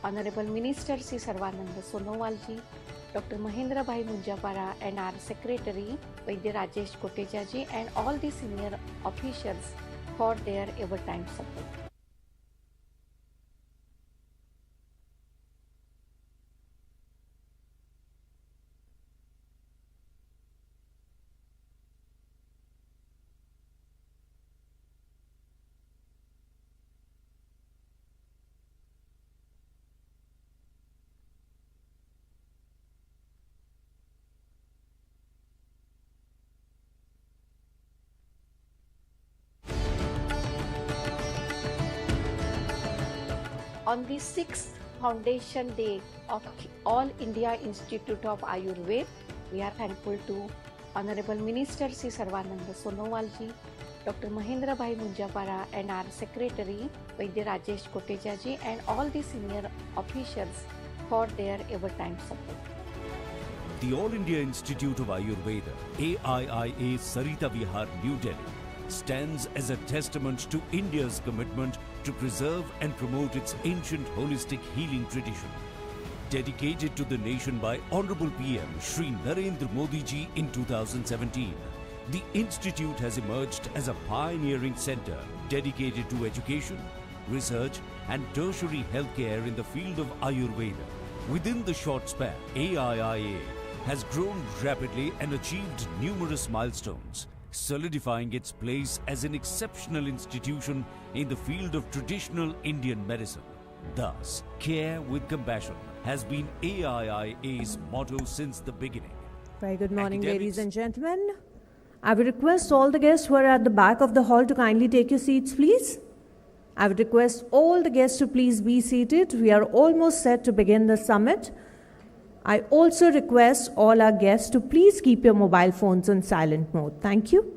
Honorable Minister Sri Sarvanand Sonowal ji, Dr. Mahendra Bhai Munjapara and our Secretary Vaidya Rajesh Kotecha ji and all the senior officials for their ever-time support. On the 6th Foundation Day of All India Institute of Ayurveda, we are thankful to Honorable Minister Sri Sarvanand Sonowal ji, Dr. Mahendra Bhai Munjapara and our Secretary Vaidya Rajesh Kotecha ji and all the senior officials for their ever-time support. The All India Institute of Ayurveda, AIIA Sarita Vihar, New Delhi, stands as a testament to India's commitment to preserve and promote its ancient holistic healing tradition. Dedicated to the nation by Honorable PM Shri Narendra Modi ji in 2017, the institute has emerged as a pioneering center dedicated to education, research and tertiary healthcare in the field of Ayurveda. Within the short span, AIIA has grown rapidly and achieved numerous milestones, solidifying its place as an exceptional institution in the field of traditional Indian medicine. Thus, care with compassion has been AIIA's motto since the beginning. Very good morning, ladies and gentlemen. I would request all the guests who are at the back of the hall to kindly take your seats, please. I would request all the guests to please be seated. We are almost set to begin the summit. I also request all our guests to please keep your mobile phones on silent mode. Thank you.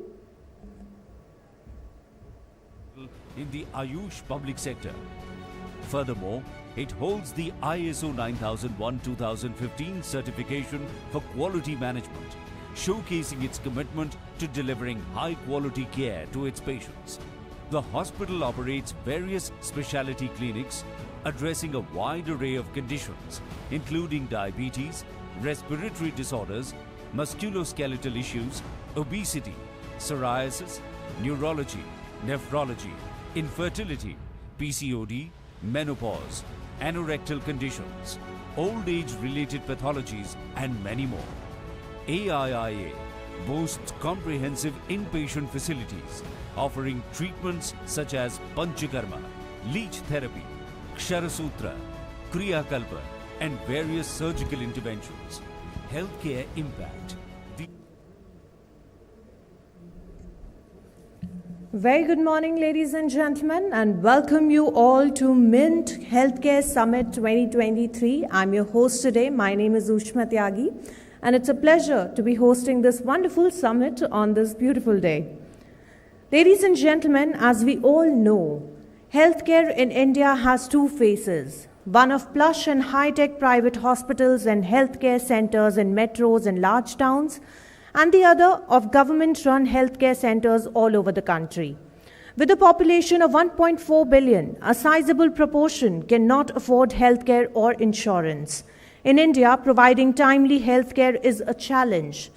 In the Ayush public sector. Furthermore, it holds the ISO 9001-2015 certification for quality management, showcasing its commitment to delivering high-quality care to its patients. The hospital operates various specialty clinics addressing a wide array of conditions, including diabetes, respiratory disorders, musculoskeletal issues, obesity, psoriasis, neurology, nephrology, infertility, PCOD, menopause, anorectal conditions, old age-related pathologies, and many more. AIIA boasts comprehensive inpatient facilities offering treatments such as Panchakarma, leech therapy, Ksharasutra, Kriyakalpa, and various surgical interventions. Healthcare impact. Very good morning, ladies and gentlemen, and welcome you all to Mint Healthcare Summit 2023. I'm your host today. My name is Ushma Tyagi, and it's a pleasure to be hosting this wonderful summit on this beautiful day. Ladies and gentlemen, as we all know, healthcare in India has two faces, one of plush and high-tech private hospitals and healthcare centers in metros and large towns, and the other of government-run healthcare centers all over the country. With a population of 1.4 billion, a sizable proportion cannot afford healthcare or insurance. In India, providing timely healthcare is a challenge.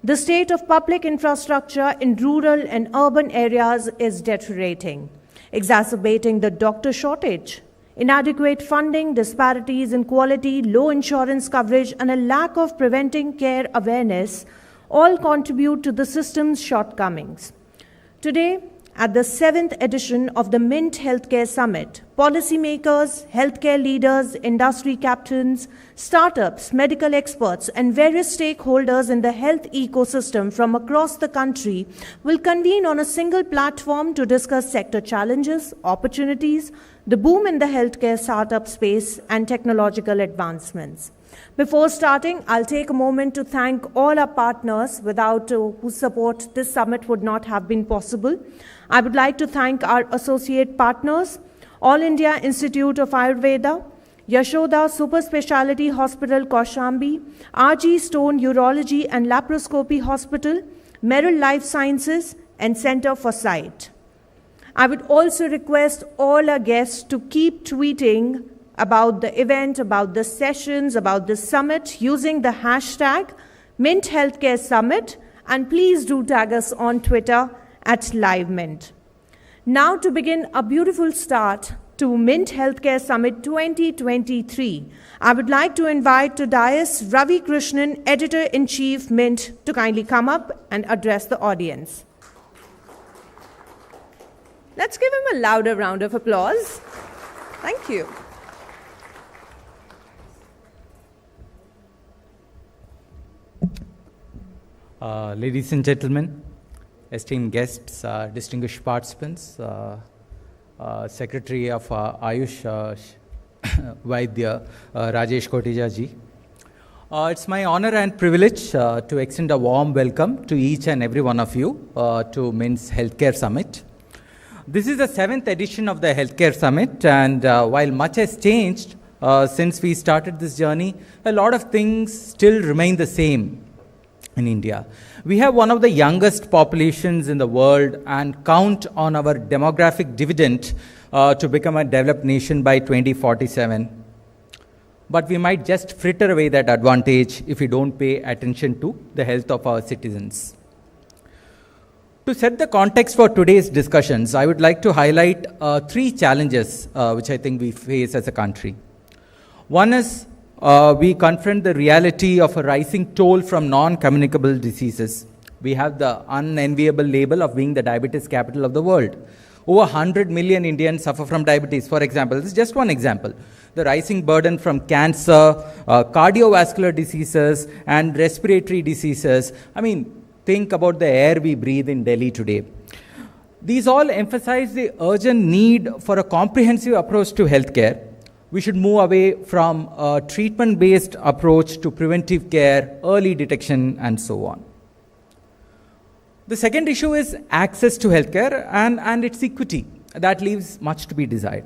The state of public infrastructure in rural and urban areas is deteriorating, exacerbating the doctor shortage. Inadequate funding, disparities in quality, low insurance coverage, and a lack of preventing care awareness all contribute to the system's shortcomings. Today, at the 7th edition of the Mint Healthcare Summit, policymakers, healthcare leaders, industry captains, startups, medical experts, and various stakeholders in the health ecosystem from across the country will convene on a single platform to discuss sector challenges, opportunities, the boom in the healthcare startup space, and technological advancements. Before starting, I'll take a moment to thank all our partners without whose support this summit would not have been possible. I would like to thank our associate partners, All India Institute of Ayurveda, Yashoda Super Speciality Hospital, Kaushambi, RG Stone Urology and Laparoscopy Hospital, Merrill Life Sciences, and Center for Sight. I would also request all our guests to keep tweeting about the event, about the sessions, about the summit using the hashtag Mint Healthcare Summit, and please do tag us on Twitter at LiveMint. Now to begin a beautiful start to Mint Healthcare Summit 2023, I would like to invite to dais Ravi Krishnan, Editor-in-Chief, Mint, to kindly come up and address the audience. Let's give him a louder round of applause. Thank you. Ladies and gentlemen, esteemed guests, distinguished participants, Secretary of Ayush, Vaidya, Rajesh Koteja ji. It's my honor and privilege to extend a warm welcome to each and every one of you to Mint's Healthcare Summit. This is the 7th edition of the Healthcare Summit, and while much has changed since we started this journey, a lot of things still remain the same in India. We have one of the youngest populations in the world and count on our demographic dividend to become a developed nation by 2047. But we might just fritter away that advantage if we don't pay attention to the health of our citizens. To set the context for today's discussions, I would like to highlight 3 challenges which I think we face as a country. One is we confront the reality of a rising toll from non-communicable diseases. We have the unenviable label of being the diabetes capital of the world. Over 100 million Indians suffer from diabetes, for example. This is just one example. The rising burden from cancer, cardiovascular diseases, and respiratory diseases. I mean, think about the air we breathe in Delhi today. These all emphasize the urgent need for a comprehensive approach to healthcare. We should move away from a treatment-based approach to preventive care, early detection, and so on. The second issue is access to healthcare and its equity. That leaves much to be desired.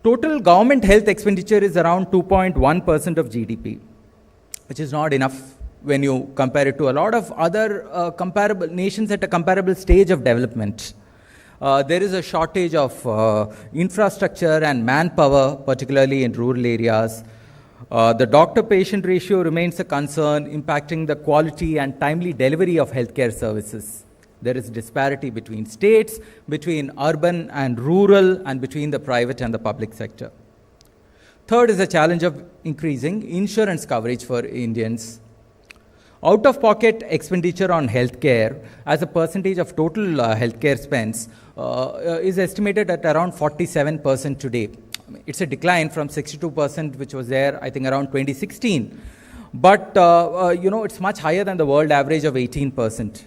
Total government health expenditure is around 2.1% of GDP, which is not enough when you compare it to a lot of other comparable nations at a comparable stage of development. There is a shortage of infrastructure and manpower, particularly in rural areas. The doctor-patient ratio remains a concern, impacting the quality and timely delivery of healthcare services. There is disparity between states, between urban and rural, and between the private and the public sector. Third is the challenge of increasing insurance coverage for Indians. Out-of-pocket expenditure on healthcare as a percentage of total healthcare spends is estimated at around 47% today. It's a decline from 62%, which was there, I think, around 2016. But, it's much higher than the world average of 18%.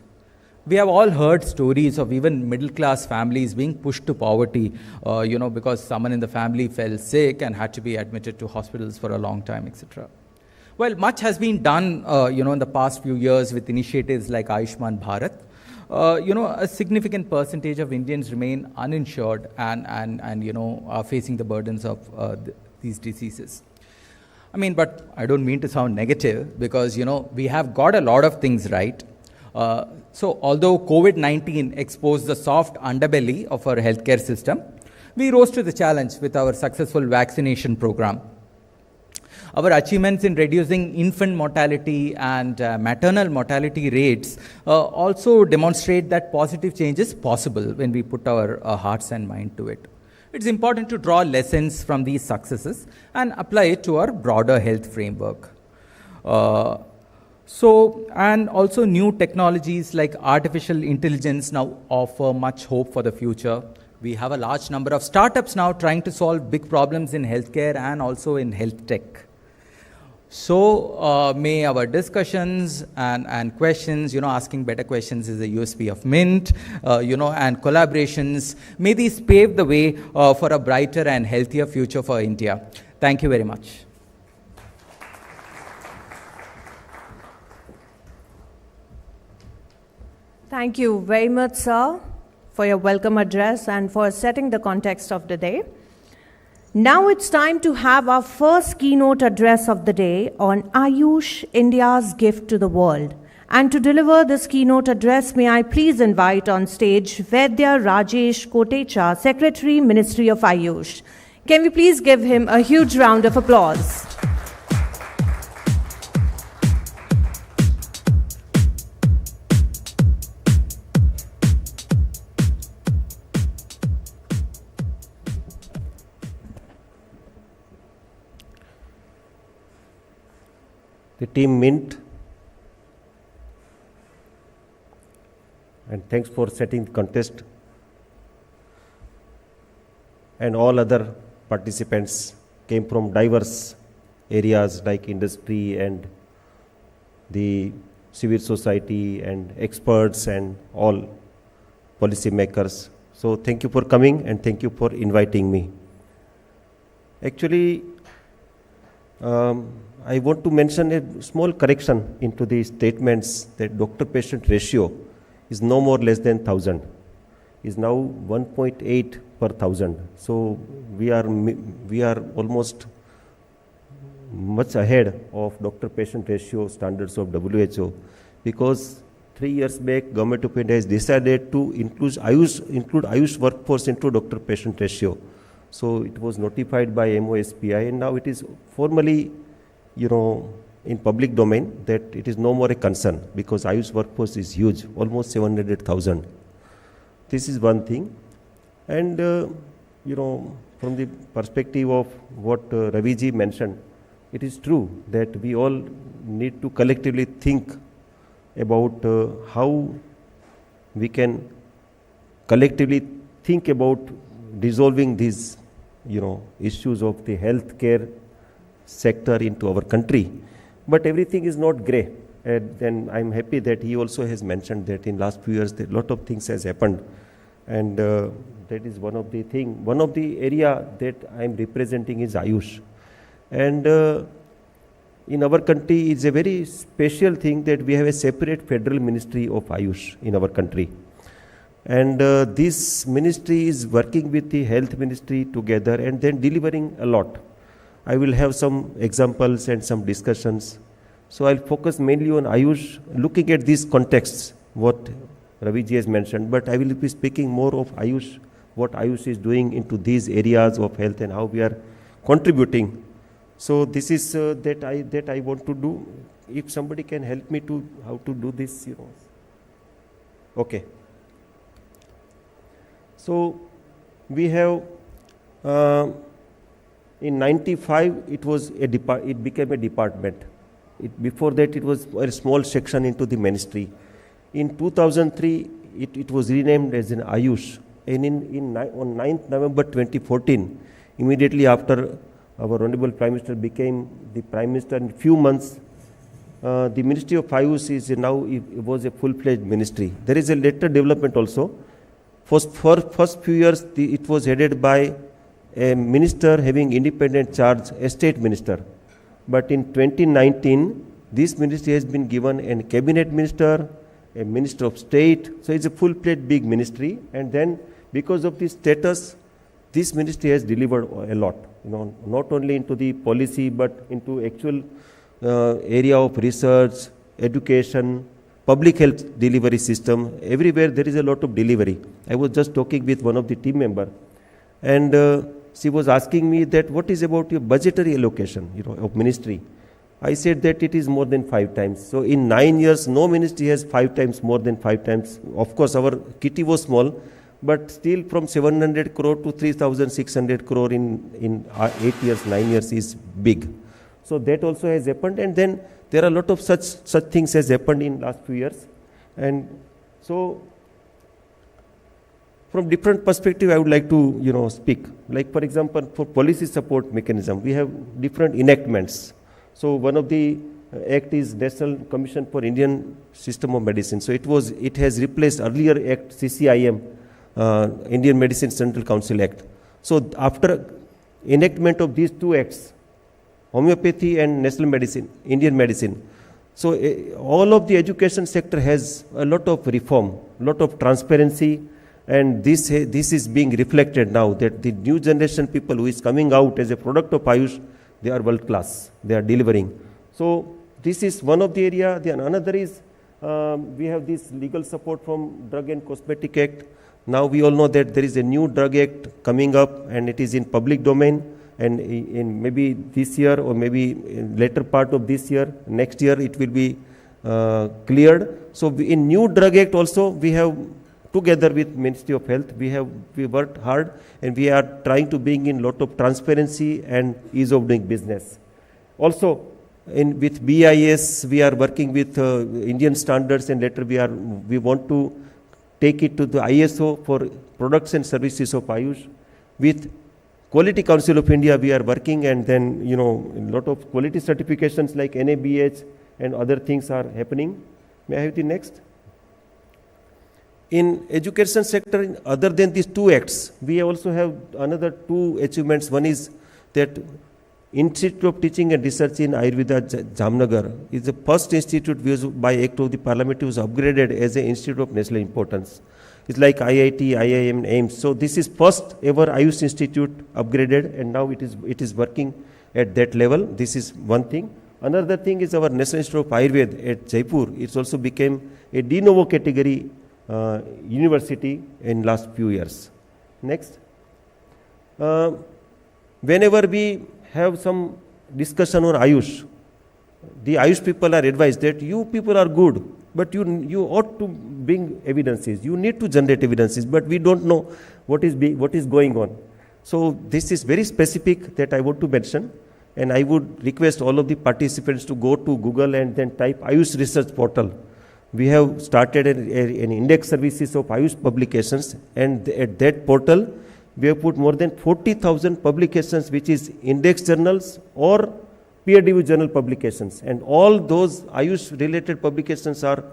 We have all heard stories of even middle-class families being pushed to poverty, because someone in the family fell sick and had to be admitted to hospitals for a long time, etc. Well, much has been done, in the past few years with initiatives like Ayushman Bharat. A significant percentage of Indians remain uninsured and are facing the burdens of these diseases. I mean, but I don't mean to sound negative because, we have got a lot of things right. So although COVID-19 exposed the soft underbelly of our healthcare system, we rose to the challenge with our successful vaccination program. Our achievements in reducing infant mortality and maternal mortality rates also demonstrate that positive change is possible when we put our hearts and mind to it. It's important to draw lessons from these successes and apply it to our broader health framework. And also new technologies like artificial intelligence now offer much hope for the future. We have a large number of startups now trying to solve big problems in healthcare and also in health tech. So may our discussions and questions, asking better questions is a USP of Mint, and collaborations, may these pave the way for a brighter and healthier future for India. Thank you very much. Thank you very much, sir, for your welcome address and for setting the context of the day. Now it's time to have our first keynote address of the day on Ayush, India's gift to the world. And to deliver this keynote address, may I please invite on stage Vaidya Rajesh Kotecha, Secretary, Ministry of Ayush. Can we please give him a huge round of applause? The team Mint, and thanks for setting the contest, and all other participants came from diverse areas like industry and the civil society and experts and all policy makers. So thank you for coming and thank you for inviting me. Actually, I want to mention a small correction into the statements that doctor-patient ratio is no more less than 1,000, is now 1.8 per 1,000. So we are almost much ahead of doctor-patient ratio standards of WHO, because 3 years back, Government of India has decided to include Ayush workforce into doctor-patient ratio. So it was notified by MOSPI, and now it is formally, in public domain, that it is no more a concern, because Ayush workforce is huge, almost 700,000. This is one thing. And, from the perspective of what Ravi ji mentioned, it is true that we all need to collectively think about how we can collectively think about resolving these, issues of the healthcare sector into our country. But everything is not grey. And then I'm happy that he also has mentioned that in last few years, a lot of things has happened. And that is one of the thing. One of the area that I'm representing is Ayush. And in our country, it's a very special thing that we have a separate federal ministry of Ayush in our country. And this ministry is working with the health ministry together and then delivering a lot. I will have some examples and some discussions. So I'll focus mainly on Ayush, looking at these contexts, what Ravi ji has mentioned, but I will be speaking more of Ayush, what Ayush is doing into these areas of health and how we are contributing. So this is that I want to do. If somebody can help me to how to do this, Okay. So we have in 95 it became a department. Before that it was a small section into the ministry. In 2003 it was renamed as an Ayush, and on 9th November 2014, immediately after our Honorable Prime Minister became the Prime Minister, in few months the Ministry of Ayush is now it was a full-fledged ministry. There is a later development also. For first few years, it was headed by a minister having independent charge, a state minister. But in 2019, this ministry has been given a cabinet minister, a minister of state. So it's a full-fledged big ministry. And then because of this status, this ministry has delivered a lot, not only into the policy, but into actual area of research, education, public health delivery system. Everywhere there is a lot of delivery. I was just talking with one of the team member, and she was asking me that what is about your budgetary allocation, of ministry. I said that it is more than 5 times. So in 9 years, no ministry has 5 times, more than 5 times. Of course, our kitty was small, but still from 700 crore to 3,600 crore in 8 years, 9 years is big. So that also has happened, and then there are a lot of such things has happened in last few years. And so from different perspective, I would like to speak. Like for example, for policy support mechanism, we have different enactments. So one of the act is National Commission for Indian System of Medicine. So it has replaced earlier act CCIM, Indian Medicine Central Council Act. So after enactment of these two acts, homeopathy and national medicine, Indian medicine. So all of the education sector has a lot of reform, lot of transparency, and this is being reflected now that the new generation people who is coming out as a product of Ayush, they are world class, they are delivering. So this is one of the area. Then another is we have this legal support from Drug and Cosmetic Act. Now we all know that there is a new drug act coming up and it is in public domain, and in maybe this year or maybe in later part of this year, next year it will be cleared. So in new drug act also we have, together with Ministry of Health, we worked hard and we are trying to bring in lot of transparency and ease of doing business. Also with BIS we are working with Indian standards, and later we want to take it to the ISO for products and services of Ayush. With Quality Council of India we are working, and then a lot of quality certifications like NABH and other things are happening. May I have the next? In education sector, other than these two acts, we also have another two achievements. One is that Institute of Teaching and Research in Ayurveda Jamnagar is the first institute which by act of the parliament was upgraded as an institute of national importance. It's like IIT, IIM, AIMS. So this is first ever Ayush institute upgraded, and now it is working at that level. This is one thing. Another thing is our National Institute of Ayurveda at Jaipur. It's also became a de novo category university in last few years. Next. Whenever we have some discussion on Ayush, the Ayush people are advised that you people are good, but you ought to bring evidences. You need to generate evidences, but we don't know what is going on. So this is very specific that I want to mention, and I would request all of the participants to go to Google and then type Ayush Research Portal. We have started an index services of Ayush publications, and at that portal we have put more than 40,000 publications, which is index journals or peer-reviewed journal publications, and all those Ayush related publications are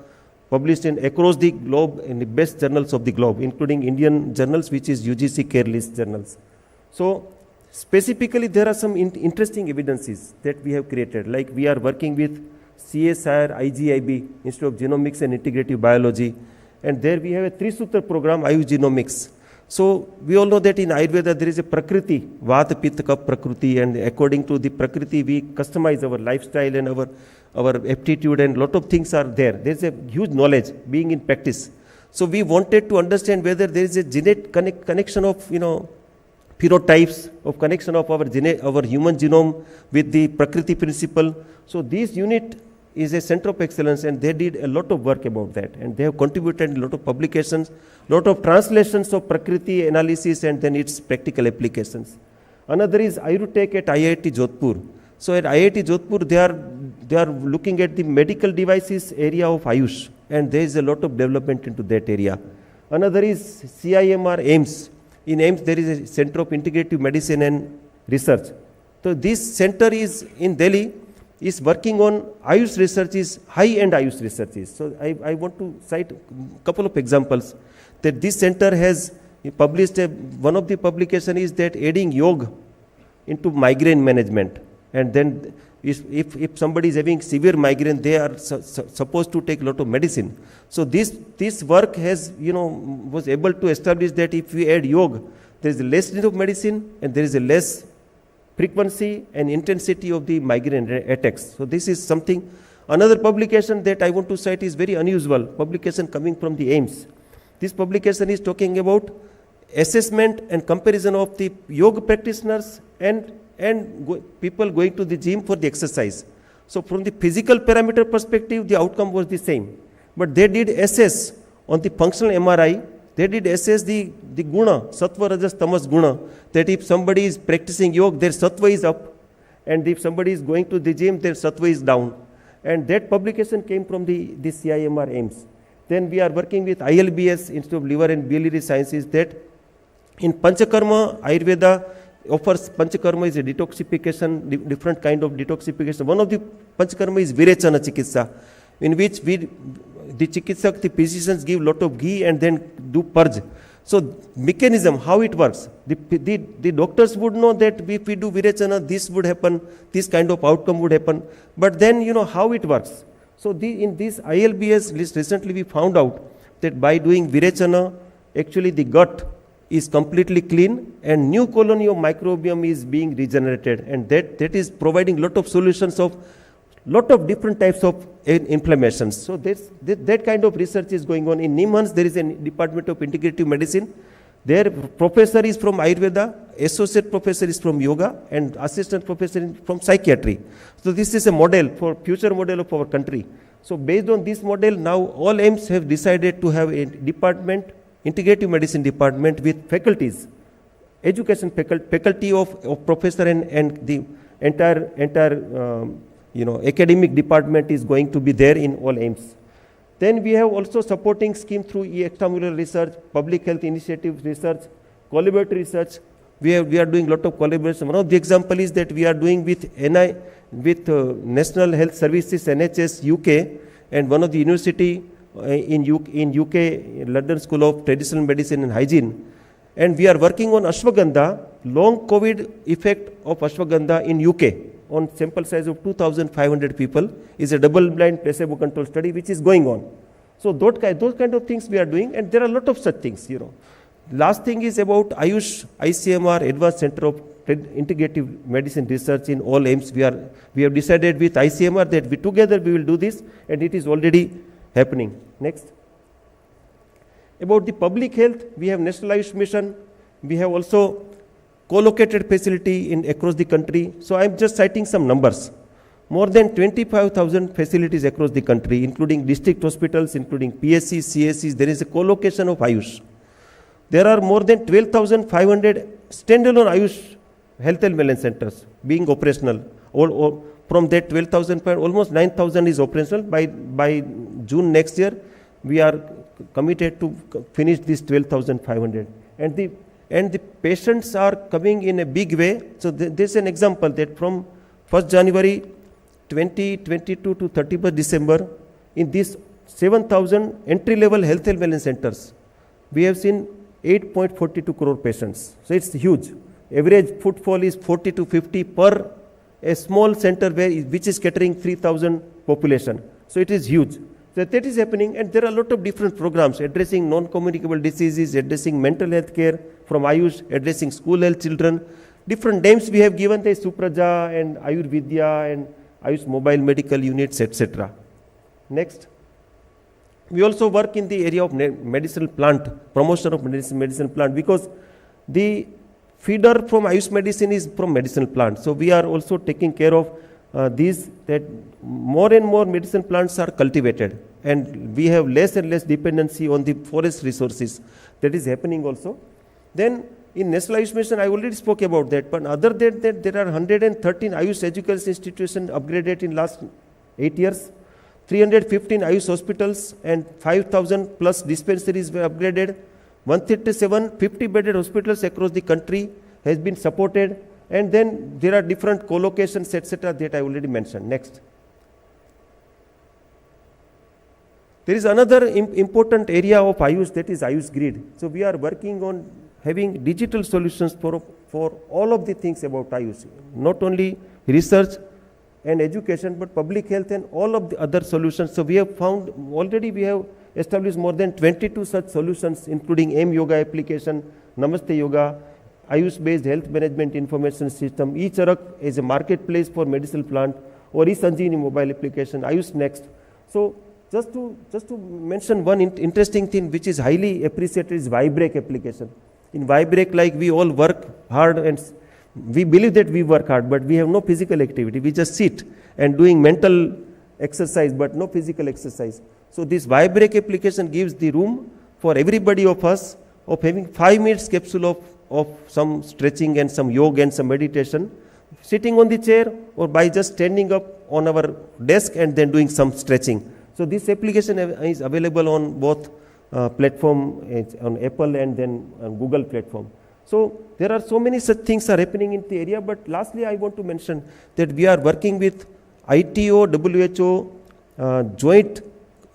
published across the globe in the best journals of the globe, including Indian journals, which is UGC care list journals. So specifically there are some interesting evidences that we have created, like we are working with CSIR IGIB, Institute of Genomics and Integrative Biology, and there we have a 3-sutra program, Ayush Genomics. So we all know that in Ayurveda there is a Prakriti, Vata, Pitta, Kapha, Prakriti, and according to the Prakriti we customize our lifestyle and our aptitude, and lot of things are there. There is a huge knowledge being in practice. So we wanted to understand whether there is a genetic connection of phenotypes, of connection of our human genome with the Prakriti principle. So this unit is a center of excellence, and they did a lot of work about that, and they have contributed a lot of publications, lot of translations of Prakriti analysis and then its practical applications. Another is Ayurtech at IIT Jaipur. So at IIT Jaipur they are looking at the medical devices area of Ayush, and there is a lot of development into that area. Another is CIMR AIMS. In AIMS there is a Center of Integrative Medicine and Research. So this center is in Delhi, is working on Ayush researches, high-end Ayush researches. So I want to cite a couple of examples that this center has published. One of the publication is that adding yoga into migraine management, and then if somebody is having severe migraine, they are supposed to take a lot of medicine. So this work has was able to establish that if we add yoga, there is less need of medicine and there is a less frequency and intensity of the migraine attacks. So this is something. Another publication that I want to cite is very unusual, publication coming from the AIMS. This publication is talking about assessment and comparison of the yoga practitioners and people going to the gym for the exercise. So from the physical parameter perspective, the outcome was the same. But they did assess on the functional MRI, they did assess the guna, sattva, rajas, tamas guna, that if somebody is practicing yoga, their sattva is up, and if somebody is going to the gym, their sattva is down. And that publication came from the CIMR AIMS. Then we are working with ILBS, Institute of Liver and Biliary Sciences, that in Panchakarma, Ayurveda offers Panchakarma is a detoxification, different kind of detoxification. One of the Panchakarma is Virechana Chikitsa, in which the chikitsak, the physicians give lot of ghee and then do purge. So mechanism, how it works, the doctors would know that if we do Virechana, this would happen, this kind of outcome would happen. But then how it works. So in this ILBS list recently we found out that by doing Virechana, actually the gut is completely clean and new colony of microbiome is being regenerated, and that is providing lot of solutions of lot of different types of inflammations. So that kind of research is going on. In NIMHANS, there is a Department of Integrative Medicine. Their professor is from Ayurveda, associate professor is from yoga, and assistant professor is from psychiatry. So this is a model for future model of our country. So based on this model, now all AIIMS have decided to have a department, integrative medicine department with faculties, education faculty of professor and the entire academic department is going to be there in all AIIMS. Then we have also supporting scheme through extramural research, public health initiative research, collaborative research. We are doing a lot of collaboration. One of the example is that we are doing with National Health Services, NHS, UK, and one of the university in UK, London School of Traditional Medicine and Hygiene. And we are working on ashwagandha, long COVID effect of ashwagandha in UK on sample size of 2,500 people is a double-blind placebo-controlled study which is going on. So those kind of things we are doing, and there are a lot of such things. Last thing is about Ayush ICMR Advanced Center of Integrative Medicine Research in all AIIMS. We have decided with ICMR that together we will do this, and it is already happening. Next. About the public health, we have National Ayush Mission. We have also co-located facility across the country. So I am just citing some numbers. More than 25,000 facilities across the country, including district hospitals, including PSCs, CSCs. There is a co-location of Ayush. There are more than 12,500 standalone Ayush health and wellness centers being operational. Or from that 12,500, almost 9,000 is operational. By June next year, we are committed to finish this 12,500. And the patients are coming in a big way. So this is an example that from 1st January 2022 to 31st December, in these 7,000 entry-level health and wellness centers, we have seen 8.42 crore patients. So it's huge. Average footfall is 40 to 50 per a small center which is catering 3,000 population. So it is huge. So that is happening, and there are a lot of different programs addressing non-communicable diseases, addressing mental health care from Ayush, addressing school health children. Different names we have given, the Supraja and Ayurvidya and Ayush mobile medical units, etc. Next. We also work in the area of medicinal plant, promotion of medicinal plant, because the feeder from Ayush medicine is from medicinal plant. So we are also taking care of that more and more medicinal plants are cultivated, and we have less and less dependency on the forest resources. That is happening also. Then in National Ayush Mission, I already spoke about that, but other than that, there are 113 Ayush education institutions upgraded in last 8 years, 315 Ayush hospitals and 5,000 plus dispensaries were upgraded, 137 50-bedded hospitals across the country has been supported, and then there are different co-locations, etc. that I already mentioned. Next. There is another important area of Ayush, that is Ayush Grid. So we are working on having digital solutions for all of the things about Ayush, not only research and education, but public health and all of the other solutions. So we have found, already we have established more than 22 such solutions, including AIM Yoga application, Namaste Yoga, Ayush-based health management information system, eCharak is a marketplace for medicinal plant, or eSanjeevani mobile application, Ayush Next. So just to mention one interesting thing which is highly appreciated is Vibreak application. In Vibreak, like we all work hard and we believe that we work hard, but we have no physical activity. We just sit and doing mental exercise, but no physical exercise. So this Vibreak application gives the room for everybody of us of having 5 minutes capsule of some stretching and some yoga and some meditation, sitting on the chair or by just standing up on our desk and then doing some stretching. So this application is available on both platform, on Apple and then on Google platform. So there are so many such things are happening in the area, but lastly I want to mention that we are working with ITO, WHO joint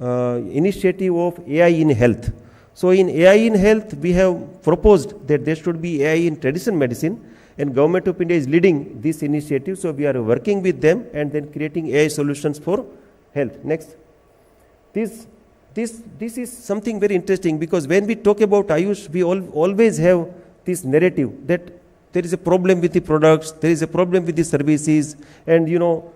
initiative of AI in health. So in AI in health, we have proposed that there should be AI in traditional medicine, and Government of India is leading this initiative. So we are working with them and then creating AI solutions for health. Next. This is something very interesting, because when we talk about Ayush, we always have this narrative that there is a problem with the products, there is a problem with the services, and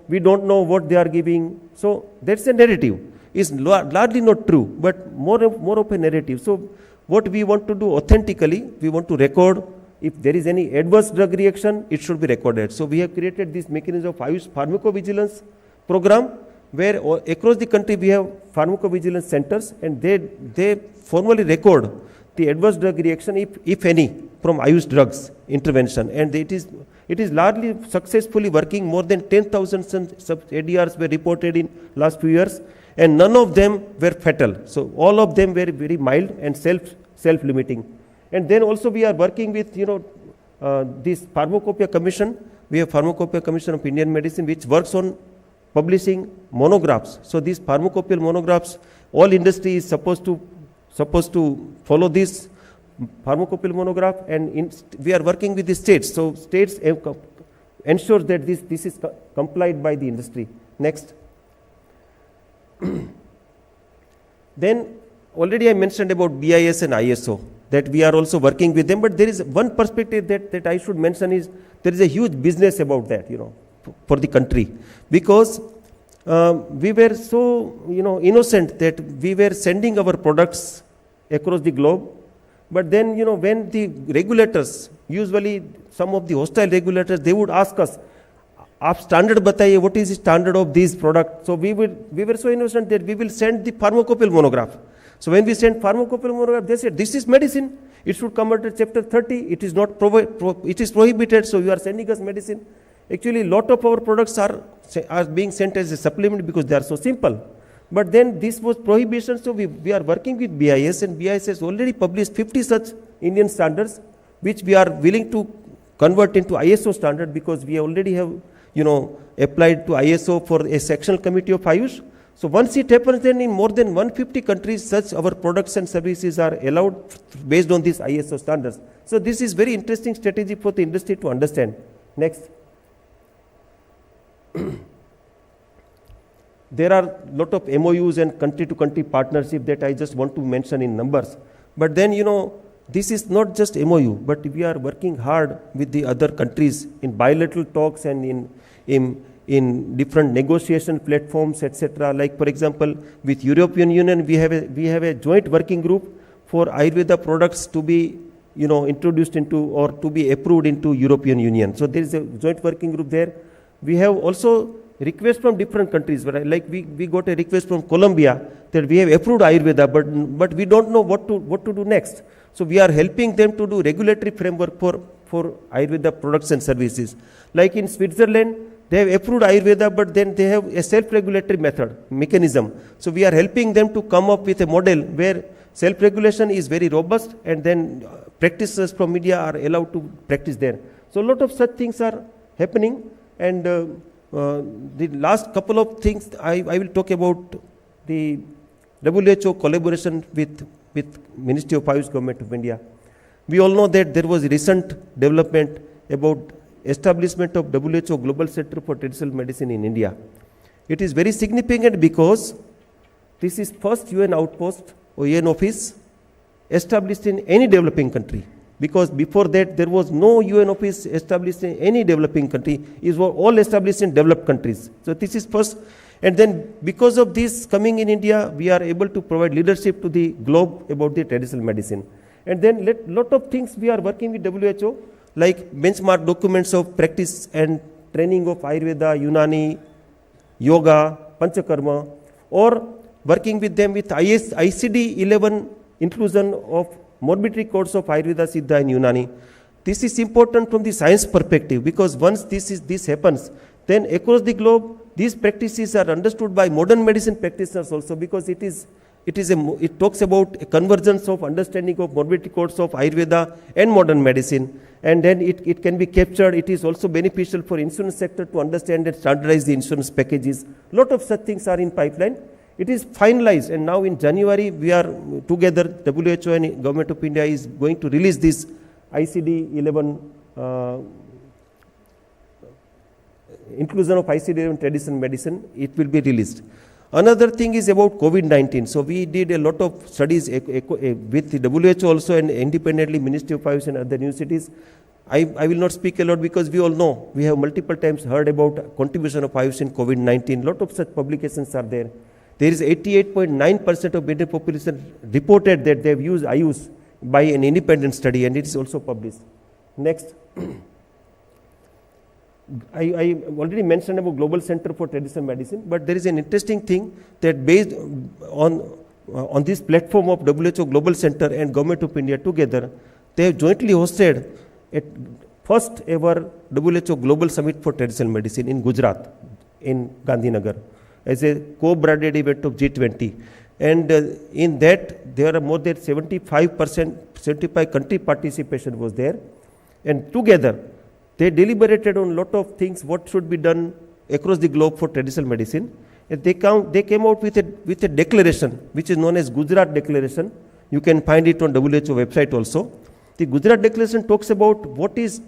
we don't know what they are giving. So that's a narrative. It's largely not true, but more of a narrative. So what we want to do authentically, we want to record. If there is any adverse drug reaction, it should be recorded. So we have created this mechanism of Ayush pharmacovigilance program, where across the country we have pharmacovigilance centers, and they formally record the adverse drug reaction, if any, from Ayush drugs intervention. And it is largely successfully working. More than 10,000 ADRs were reported in last few years, and none of them were fatal. So all of them were very mild and self-limiting. And then also we are working with this Pharmacopoeia Commission. We have Pharmacopoeia Commission of Indian Medicine, which works on publishing monographs. So these pharmacopoeial monographs, all industry is supposed to follow this pharmacopoeial monograph, and we are working with the states. So states ensure that this is complied by the industry. Next. Then already I mentioned about BIS and ISO, that we are also working with them, but there is one perspective that I should mention is there is a huge business about that, for the country, because we were so innocent that we were sending our products across the globe, but then when the regulators, usually some of the hostile regulators, they would ask us, "Aap standard bataiye, what is the standard of these products?" So we were so innocent that we will send the pharmacopoeial monograph. So when we send pharmacopoeial monograph, they said, "This is medicine. It should come under chapter 30. It is not it is prohibited. So you are sending us medicine." Actually, lot of our products are being sent as a supplement because they are so simple. But then this was prohibition. So we are working with BIS, and BIS has already published 50 such Indian standards, which we are willing to convert into ISO standard, because we already have applied to ISO for a sectional committee of Ayush. So once it happens, then in more than 150 countries, such our products and services are allowed based on these ISO standards. So this is very interesting strategy for the industry to understand. Next. There are lot of MOUs and country-to-country partnership that I just want to mention in numbers. But then, this is not just MOU, but we are working hard with the other countries in bilateral talks and in different negotiation platforms, etc. Like, for example, with European Union, we have a joint working group for Ayurveda products to be introduced into or to be approved into European Union. So there is a joint working group there. We have also requests from different countries, like we got a request from Colombia that we have approved Ayurveda, but we don't know what to do next. So we are helping them to do regulatory framework for Ayurveda products and services. Like in Switzerland, they have approved Ayurveda, but then they have a self-regulatory mechanism. So we are helping them to come up with a model where self-regulation is very robust, and then practitioners from India are allowed to practice there. So a lot of such things are happening. And the last couple of things I will talk about the WHO collaboration with Ministry of Ayush Government of India. We all know that there was recent development about establishment of WHO Global Center for Traditional Medicine in India. It is very significant because this is first UN outpost or UN office established in any developing country. Because before that, there was no UN office established in any developing country. It was all established in developed countries. So this is first. And then because of this coming in India, we are able to provide leadership to the globe about the traditional medicine. And then lot of things we are working with WHO, like benchmark documents of practice and training of Ayurveda, Unani, Yoga, Panchakarma, or working with them with ICD-11 inclusion of morbidity codes of Ayurveda, Siddha and Unani. This is important from the science perspective, because once this happens, then across the globe, these practices are understood by modern medicine practitioners also, because it talks about a convergence of understanding of morbidity codes of Ayurveda and modern medicine, and then it can be captured. It is also beneficial for insurance sector to understand and standardize the insurance packages. Lot of such things are in pipeline. It is finalized, and now in January we are together, WHO and Government of India is going to release this ICD-11 inclusion of ICD-11 traditional medicine. It will be released. Another thing is about COVID-19. So we did a lot of studies with the WHO also, and independently Ministry of Ayush and other universities. I will not speak a lot because we all know, we have multiple times heard about contribution of Ayush in COVID-19. Lot of such publications are there. There is 88.9% of Indian population reported that they have used Ayush by an independent study, and it is also published. Next. I already mentioned about Global Center for Traditional Medicine, but there is an interesting thing that based on this platform of WHO Global Center and Government of India together, they have jointly hosted a first ever WHO Global Summit for Traditional Medicine in Gujarat, in Gandhinagar, as a co-branded event of G20. And in that, there are more than 75 country participation was there. And together, they deliberated on a lot of things, what should be done across the globe for traditional medicine. And they came out with a declaration, which is known as Gujarat Declaration. You can find it on WHO website also. The Gujarat Declaration talks about what is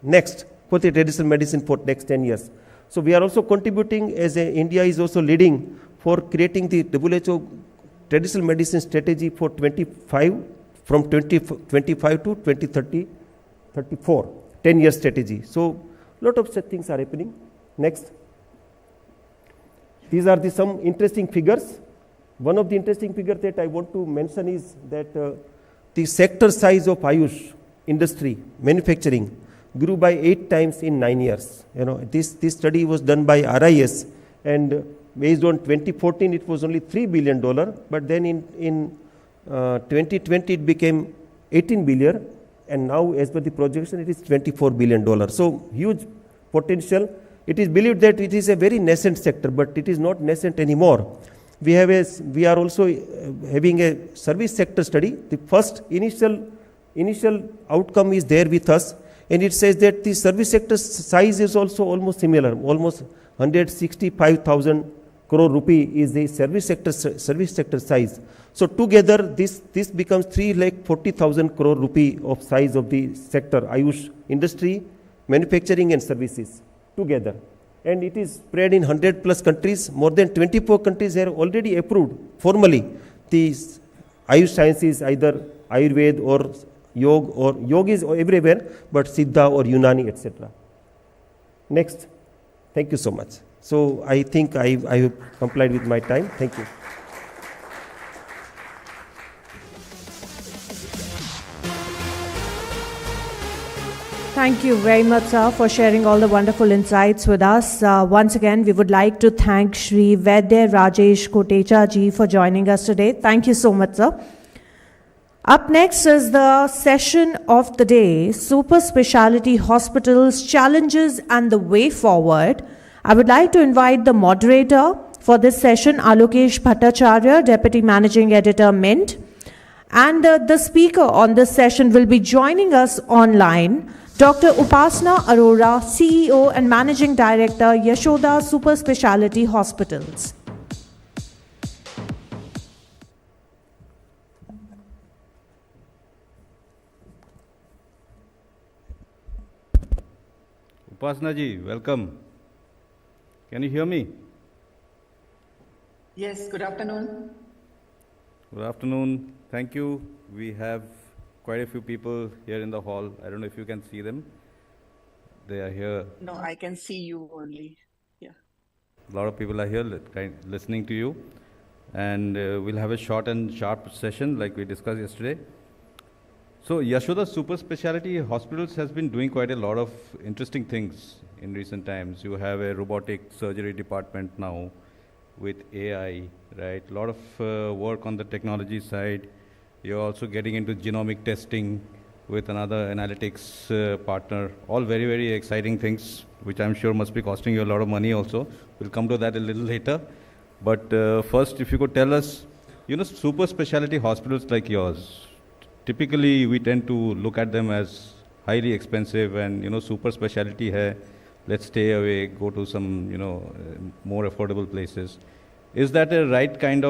next for the traditional medicine for next 10 years. So we are also contributing, as India is also leading for creating the WHO traditional medicine strategy for 2025 to 2030. 34, 10-year strategy. So, lot of such things are happening. Next. These are some interesting figures. One of the interesting figures that I want to mention is that the sector size of Ayush industry, manufacturing, grew by 8 times in 9 years. You know, this study was done by RIS, and based on 2014, it was only $3 billion, but then in 2020, it became 18 billion. And now, as per the projection, it is $24 billion. So, huge potential. It is believed that it is a very nascent sector, but it is not nascent anymore. We are also having a service sector study. The first initial outcome is there with us, and it says that the service sector size is also almost similar. Almost 165,000 crore rupee is the service sector size. So together, this becomes 3,40,000 crore rupee of size of the sector, Ayush industry, manufacturing and services together. And it is spread in 100 plus countries. More than 24 countries have already approved formally the Ayush sciences, either Ayurveda or Yoga is everywhere, but Siddha or Unani, etc. Next. Thank you so much. So I think I have complied with my time. Thank you. Thank you very much, sir, for sharing all the wonderful insights with us. Once again, we would like to thank Shri Vaidya Rajesh Kotecha ji for joining us today. Thank you so much, sir. Up next is the session of the day, Super Speciality Hospitals, Challenges and the Way Forward. I would like to invite the moderator for this session, Alokesh Bhattacharya, Deputy Managing Editor, Mint. And the speaker on this session will be joining us online, Dr. Upasana Arora, CEO and Managing Director, Yashoda Super Speciality Hospitals. Upasana ji, welcome. Can you hear me? Yes, good afternoon. Good afternoon. Thank you. We have quite a few people here in the hall. I don't know if you can see them. They are here. No, I can see you only. Yeah. A lot of people are here listening to you. And we'll have a short and sharp session like we discussed yesterday. So Yashoda Super Speciality Hospitals has been doing quite a lot of interesting things in recent times. You have a robotic surgery department now with AI, right? A lot of work on the technology side. You're also getting into genomic testing with another analytics partner. All very, very exciting things, which I'm sure must be costing you a lot of money also. We'll come to that a little later. But first, if you could tell us, super specialty hospitals like yours, typically we tend to look at them as highly expensive and, super specialty hai, let's stay away, go to some, more affordable places. Is that a right kind of